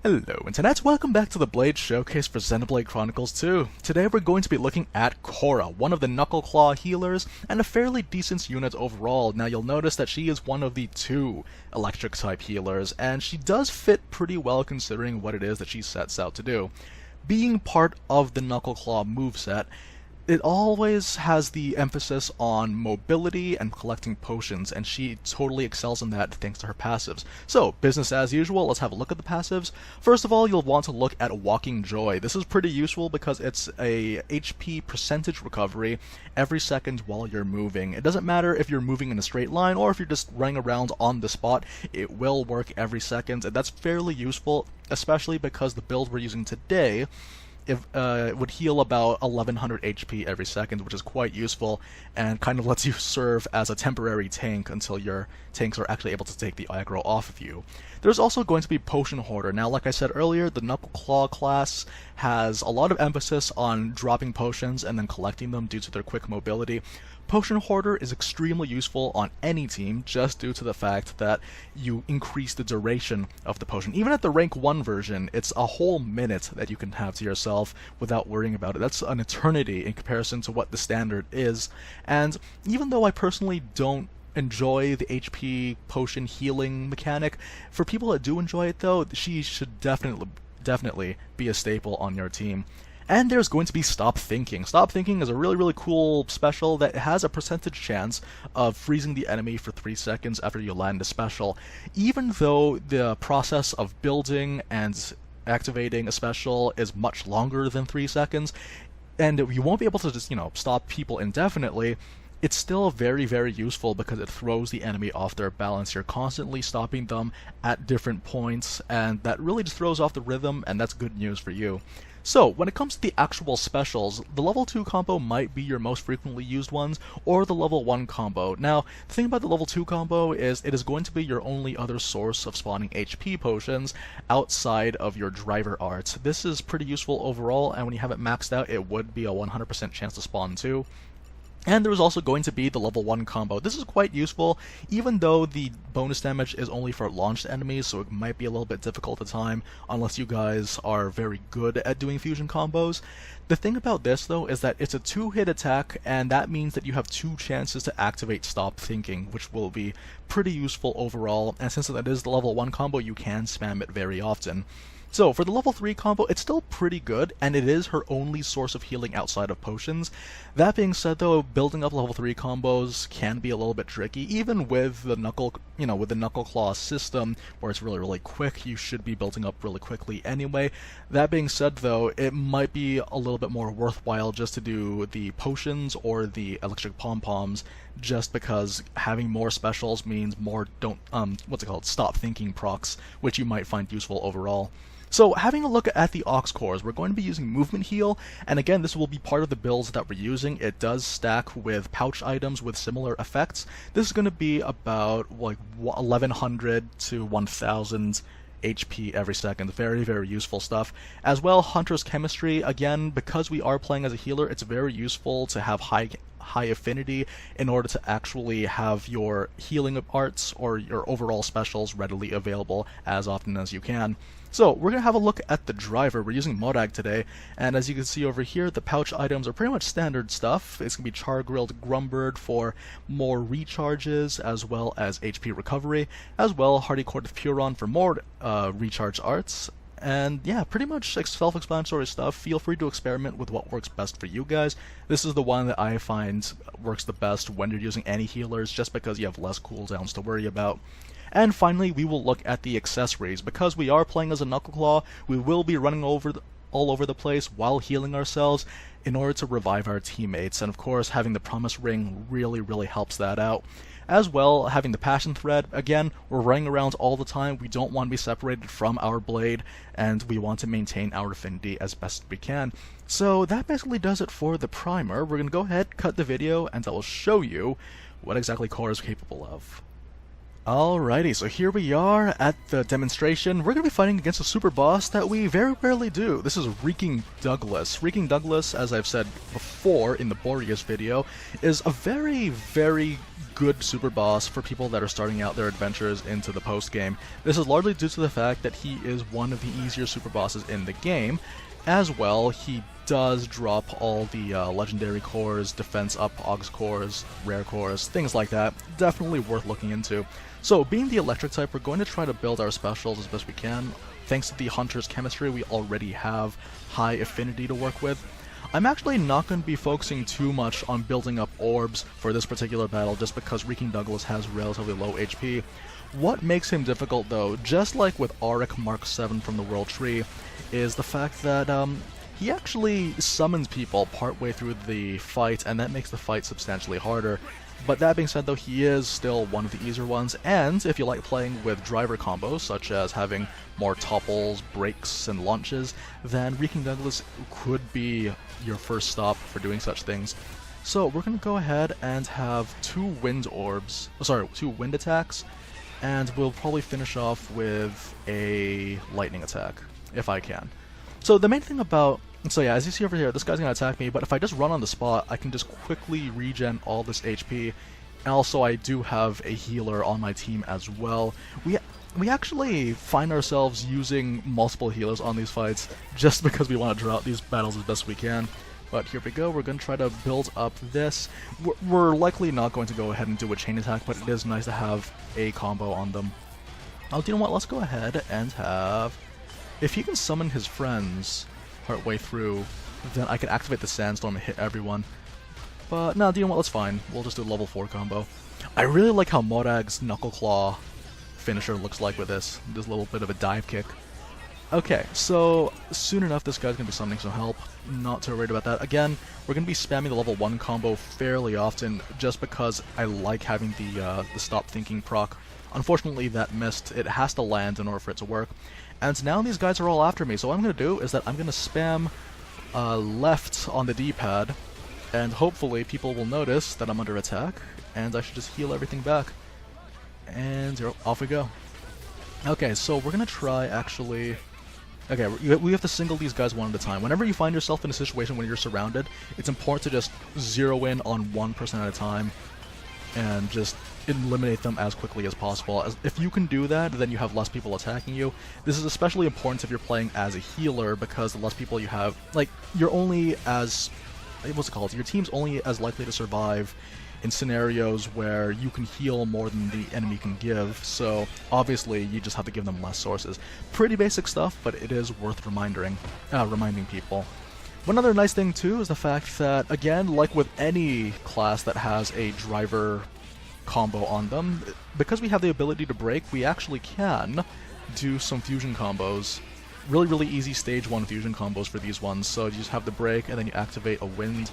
Hello Internet, welcome back to the Blade Showcase for Xenoblade Chronicles 2. Today we're going to be looking at Kora, one of the Knuckle Claw healers, and a fairly decent unit overall. Now you'll notice that she is one of the two electric type healers, and she does fit pretty well considering what it is that she sets out to do. Being part of the Knuckle Claw moveset, it always has the emphasis on mobility and collecting potions, and she totally excels in that thanks to her passives. So, business as usual, let's have a look at the passives. First of all, you'll want to look at Walking Joy. This is pretty useful because it's a HP percentage recovery every second while you're moving. It doesn't matter if you're moving in a straight line or if you're just running around on the spot, it will work every second, and that's fairly useful, especially because the build we're using today it would heal about 1100 HP every second, which is quite useful, and kind of lets you serve as a temporary tank until your tanks are actually able to take the aggro off of you. There's also going to be Potion Hoarder. Now, like I said earlier, the Knuckle Claw class has a lot of emphasis on dropping potions and then collecting them due to their quick mobility. Potion Hoarder is extremely useful on any team just due to the fact that you increase the duration of the potion. Even at the rank 1 version, it's a whole minute that you can have to yourself without worrying about it. That's an eternity in comparison to what the standard is. And even though I personally don't enjoy the HP potion healing mechanic, for people that do enjoy it though, she should definitely be a staple on your team. And there's going to be Stop Thinking. Stop Thinking is a really cool special that has a percentage chance of freezing the enemy for 3 seconds after you land a special. Even though the process of building and activating a special is much longer than 3 seconds, and you won't be able to just, stop people indefinitely, it's still very useful because it throws the enemy off their balance. You're constantly stopping them at different points, and that really just throws off the rhythm, and that's good news for you. So, when it comes to the actual specials, the level 2 combo might be your most frequently used ones, or the level 1 combo. Now, the thing about the level 2 combo is it is going to be your only other source of spawning HP potions outside of your driver art. This is pretty useful overall, and when you have it maxed out, it would be a 100% chance to spawn too. And there is also going to be the level 1 combo. This is quite useful, even though the bonus damage is only for launched enemies, so it might be a little bit difficult at time unless you guys are very good at doing fusion combos. The thing about this, though, is that it's a 2-hit attack, and that means that you have 2 chances to activate Stop Thinking, which will be pretty useful overall, and since that is the level 1 combo, you can spam it very often. So, for the level 3 combo, it's still pretty good, and it is her only source of healing outside of potions. That being said, though, building up level 3 combos can be a little bit tricky, even with the Knuckle Claw system, where it's really quick. You should be building up really quickly anyway. That being said, though, it might be a little bit more worthwhile just to do the potions or the electric pom-poms, just because having more specials means more Stop Thinking procs, which you might find useful overall. So, having a look at the aux cores, we're going to be using Movement Heal, and again, this will be part of the builds that we're using. It does stack with pouch items with similar effects. This is going to be about 1100 to 1000 HP every second. Very useful stuff. As well, Hunter's Chemistry, again, because we are playing as a healer, it's very useful to have high affinity in order to actually have your healing arts or your overall specials readily available as often as you can. So, we're going to have a look at the driver. We're using Morag today, and as you can see over here, the pouch items are pretty much standard stuff. It's going to be Char-Grilled Grumbird for more recharges, as well as HP recovery, as well Hardy Court of Puron for more recharge arts. And yeah, pretty much self-explanatory stuff. Feel free to experiment with what works best for you guys. This is the one that I find works the best when you're using any healers, just because you have less cooldowns to worry about. And finally, we will look at the accessories. Because we are playing as a Knuckle Claw, we will be running all over the place while healing ourselves in order to revive our teammates. And of course, having the Promise Ring really helps that out. As well, having the Passion Thread, again, we're running around all the time. We don't want to be separated from our blade, and we want to maintain our affinity as best we can. So that basically does it for the primer. We're going to go ahead, cut the video, and I will show you what exactly Kora is capable of. Alrighty, so here we are at the demonstration. We're going to be fighting against a super boss that we very rarely do. This is Reeking Douglas. Reeking Douglas, as I've said before in the Boreas video, is a very good super boss for people that are starting out their adventures into the post-game. This is largely due to the fact that he is one of the easier super bosses in the game. As well, he does drop all the legendary cores, defense up Augs cores, rare cores, things like that. Definitely worth looking into. So, being the electric type, we're going to try to build our specials as best we can. Thanks to the Hunter's chemistry, we already have high affinity to work with. I'm actually not going to be focusing too much on building up orbs for this particular battle, just because Reeking Douglas has relatively low HP. What makes him difficult, though, just like with Auric Mark 7 from the World Tree, is the fact that he actually summons people partway through the fight, and that makes the fight substantially harder. But that being said, though, he is still one of the easier ones, and if you like playing with driver combos, such as having more topples, breaks, and launches, then Reeking Douglas could be your first stop for doing such things. So we're going to go ahead and have two wind attacks, and we'll probably finish off with a lightning attack, if I can. So the main thing about... So yeah, as you see over here, this guy's going to attack me, but if I just run on the spot, I can just quickly regen all this HP. And also, I do have a healer on my team as well. We actually find ourselves using multiple healers on these fights, just because we want to draw out these battles as best we can. But here we go, we're going to try to build up this. We're likely not going to go ahead and do a chain attack, but it is nice to have a combo on them. Oh, do you know what, let's go ahead and have... If he can summon his friends partway through, then I can activate the Sandstorm and hit everyone. But no, do you know what, that's fine. We'll just do a level 4 combo. I really like how Morag's Knuckle Claw finisher looks like with this. This little bit of a dive kick. Okay, so soon enough this guy's going to be summoning some help. Not too worried about that. Again, we're going to be spamming the level 1 combo fairly often, just because I like having the Stop Thinking proc. Unfortunately, that missed. It has to land in order for it to work. And now these guys are all after me, so what I'm going to do is that I'm going to spam left on the D-pad, and hopefully people will notice that I'm under attack, and I should just heal everything back. And off we go. Okay, so we're going to try, actually... Okay, we have to single these guys one at a time. Whenever you find yourself in a situation when you're surrounded, it's important to just zero in on one person at a time, and just eliminate them as quickly as possible. If you can do that, then you have less people attacking you. This is especially important if you're playing as a healer, because the less people you have, like, you're only as... what's it called? Your team's only as likely to survive in scenarios where you can heal more than the enemy can give, so obviously you just have to give them less sources. Pretty basic stuff, but it is worth reminding people. One other nice thing too is the fact that, again, like with any class that has a driver combo on them, because we have the ability to break, we actually can do some fusion combos. Really easy stage 1 fusion combos for these ones, so you just have the break and then you activate a wind,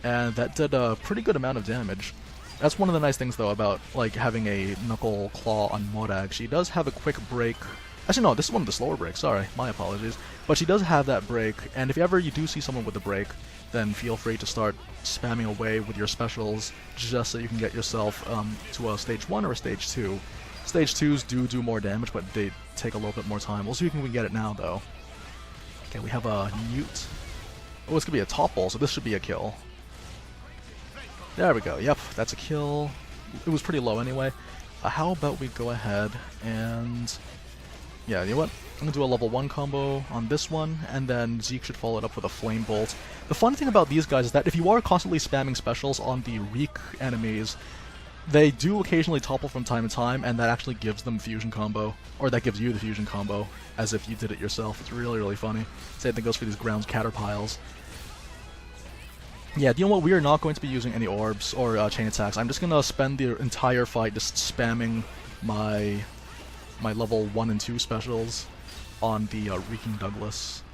and that did a pretty good amount of damage. That's one of the nice things though about like having a Knuckle Claw on Morag. She does have a quick break. Actually no, this is one of the slower breaks, sorry, my apologies. But she does have that break, and if ever you do see someone with a break, then feel free to start spamming away with your specials, just so you can get yourself to a stage 1 or a stage 2. Stage 2s do more damage, but they take a little bit more time. We'll see if we can get it now, though. Okay, we have a Newt. Oh, it's going to be a topple, so this should be a kill. There we go, yep, that's a kill. It was pretty low anyway. How about we go ahead and... Yeah, you know what? I'm going to do a level 1 combo on this one, and then Zeke should follow it up with a Flame Bolt. The fun thing about these guys is that if you are constantly spamming specials on the Reek enemies, they do occasionally topple from time to time, and that actually gives them fusion combo, or that gives you the fusion combo, as if you did it yourself. It's really funny. Same thing goes for these ground caterpiles. Yeah, you know what? We are not going to be using any orbs or chain attacks. I'm just going to spend the entire fight just spamming my level 1 and 2 specials on the Reeking Douglas.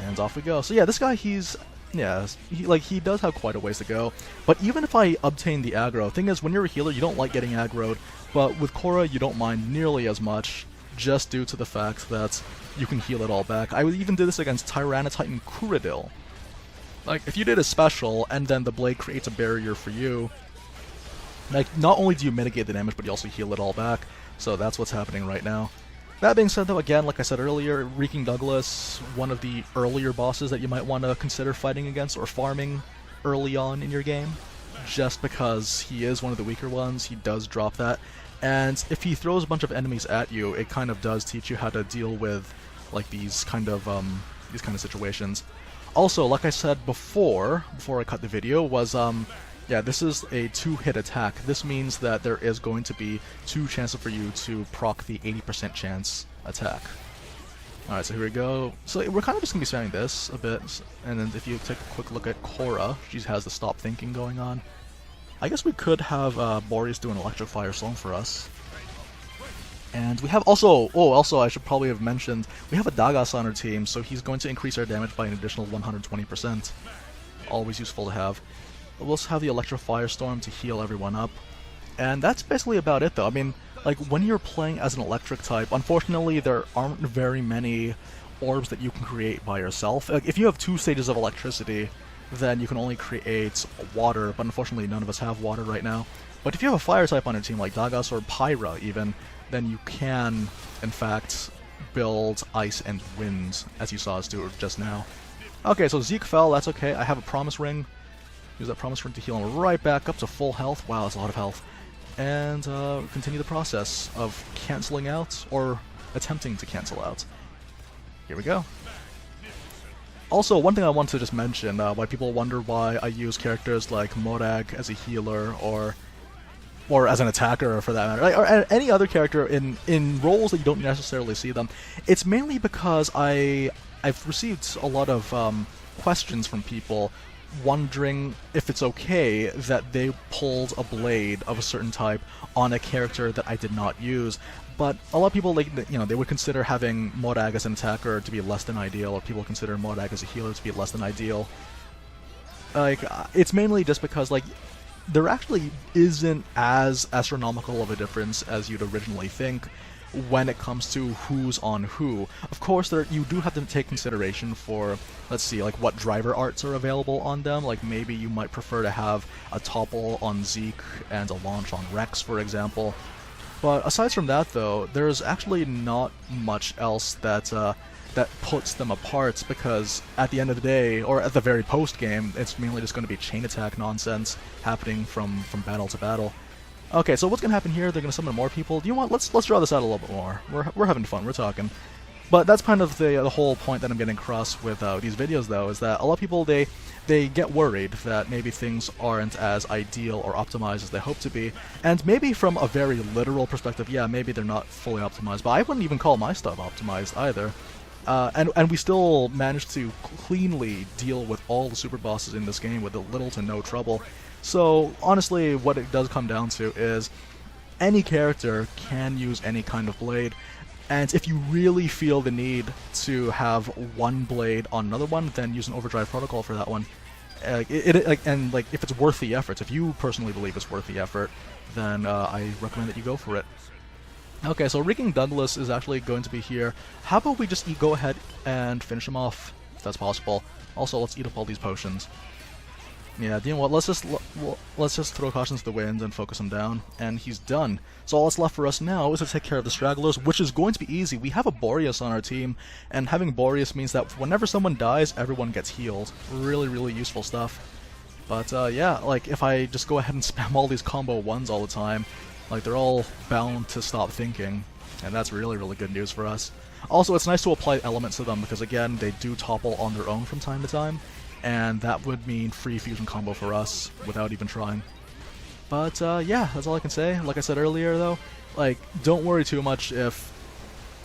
And off we go. So yeah, this guy, he does have quite a ways to go. But even if I obtain the aggro, thing is, when you're a healer, you don't like getting aggroed. But with Kora, you don't mind nearly as much, just due to the fact that you can heal it all back. I even did this against Tyranititan Kuradil. Like, if you did a special, and then the blade creates a barrier for you, Like, not only do you mitigate the damage, but you also heal it all back, so that's what's happening right now. That being said though, again, like I said earlier, Reeking Douglas, one of the earlier bosses that you might want to consider fighting against or farming early on in your game, just because he is one of the weaker ones. He does drop that, and if he throws a bunch of enemies at you, it kind of does teach you how to deal with like these kind of situations. Also, like I said before I cut the video, was yeah, this is a 2-hit attack. This means that there is going to be 2 chances for you to proc the 80% chance attack. Alright, so here we go. So we're kind of just going to be spamming this a bit, and then if you take a quick look at Kora, she has the stop thinking going on. I guess we could have Boreas do an electric fire storm for us. And we have also, also I should probably have mentioned, we have a Dagas on our team, so he's going to increase our damage by an additional 120%. Always useful to have. We'll also have the Electro Firestorm to heal everyone up. And that's basically about it though. I mean, like, when you're playing as an electric type, unfortunately there aren't very many orbs that you can create by yourself. Like, if you have 2 stages of electricity, then you can only create water, but unfortunately none of us have water right now. But if you have a fire type on your team, like Dagas or Pyra even, then you can, in fact, build ice and wind, as you saw us do just now. Okay, so Zeke fell, that's okay. I have a Promise Ring. Use that Promise Ring to heal him right back up to full health. Wow, that's a lot of health. And continue the process of cancelling out, or attempting to cancel out. Here we go. Also, one thing I want to just mention, why people wonder why I use characters like Morag as a healer, or as an attacker for that matter, or any other character in roles that you don't necessarily see them. It's mainly because I've received a lot of questions from people wondering if it's okay that they pulled a blade of a certain type on a character that I did not use. But a lot of people, like, you know, they would consider having Morag as an attacker to be less than ideal, or people consider Morag as a healer to be less than ideal. Like, it's mainly just because, like, there actually isn't as astronomical of a difference as you'd originally think when it comes to who's on who. Of course, you do have to take consideration for, let's see, like, what driver arts are available on them. Like, maybe you might prefer to have a topple on Zeke and a launch on Rex, for example. But aside from that, though, there's actually not much else that puts them apart, because at the end of the day, or at the very post-game, it's mainly just going to be chain attack nonsense happening from battle to battle. Okay, so what's going to happen here? They're going to summon more people. Do you want? Let's draw this out a little bit more. We're having fun. We're talking. But that's kind of the whole point that I'm getting across with these videos, though, is that a lot of people, they get worried that maybe things aren't as ideal or optimized as they hope to be. And maybe from a very literal perspective, yeah, maybe they're not fully optimized. But I wouldn't even call my stuff optimized either. And we still managed to cleanly deal with all the super bosses in this game with little to no trouble. So honestly, what it does come down to is any character can use any kind of blade, and if you really feel the need to have one blade on another one, then use an overdrive protocol for that one. And if it's worth the effort, if you personally believe it's worth the effort, then I recommend that you go for it. Okay, so Reeking Douglas is actually going to be here. How about we just go ahead and finish him off, if that's possible. Also, let's eat up all these potions. Yeah, you know what, let's just throw caution to the wind and focus him down, and he's done. So all that's left for us now is to take care of the stragglers, which is going to be easy. We have a Boreas on our team, and having Boreas means that whenever someone dies, everyone gets healed. Really, really useful stuff. But yeah, like, if I just go ahead and spam all these combo ones all the time, like, they're all bound to stop thinking, and that's really, really good news for us. Also, it's nice to apply elements to them, because again, they do topple on their own from time to time, and that would mean free fusion combo for us without even trying. But yeah, that's all I can say. Like I said earlier, though, like, don't worry too much if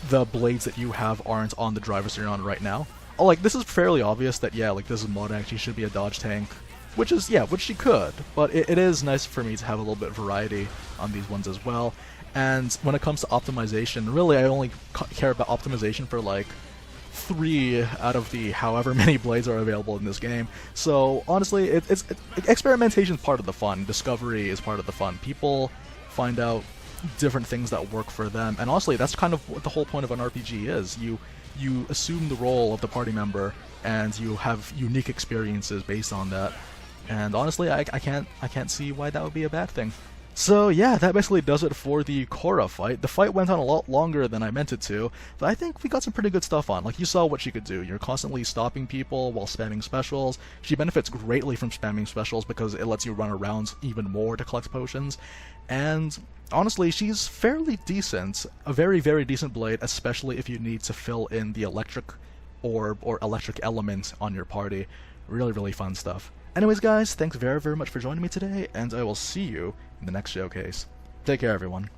the blades that you have aren't on the drivers you're on right now. Oh, like, this is fairly obvious that, yeah, like, this is Morag, she should be a dodge tank, which is, yeah, which she could, but it is nice for me to have a little bit of variety on these ones as well. And when it comes to optimization, really I only care about optimization for, like, 3 out of the however many blades are available in this game. So honestly, experimentation is part of the fun. Discovery is part of the fun. People find out different things that work for them, and honestly, that's kind of what the whole point of an RPG is. You assume the role of the party member, and you have unique experiences based on that. And honestly, I can't see why that would be a bad thing. So yeah, that basically does it for the Kora fight. The fight went on a lot longer than I meant it to, but I think we got some pretty good stuff on. Like, you saw what she could do. You're constantly stopping people while spamming specials. She benefits greatly from spamming specials because it lets you run around even more to collect potions. And honestly, she's fairly decent. A very, very decent blade, especially if you need to fill in the electric orb or electric element on your party. Really, really fun stuff. Anyways, guys, thanks very, very much for joining me today, and I will see you in the next showcase. Take care, everyone.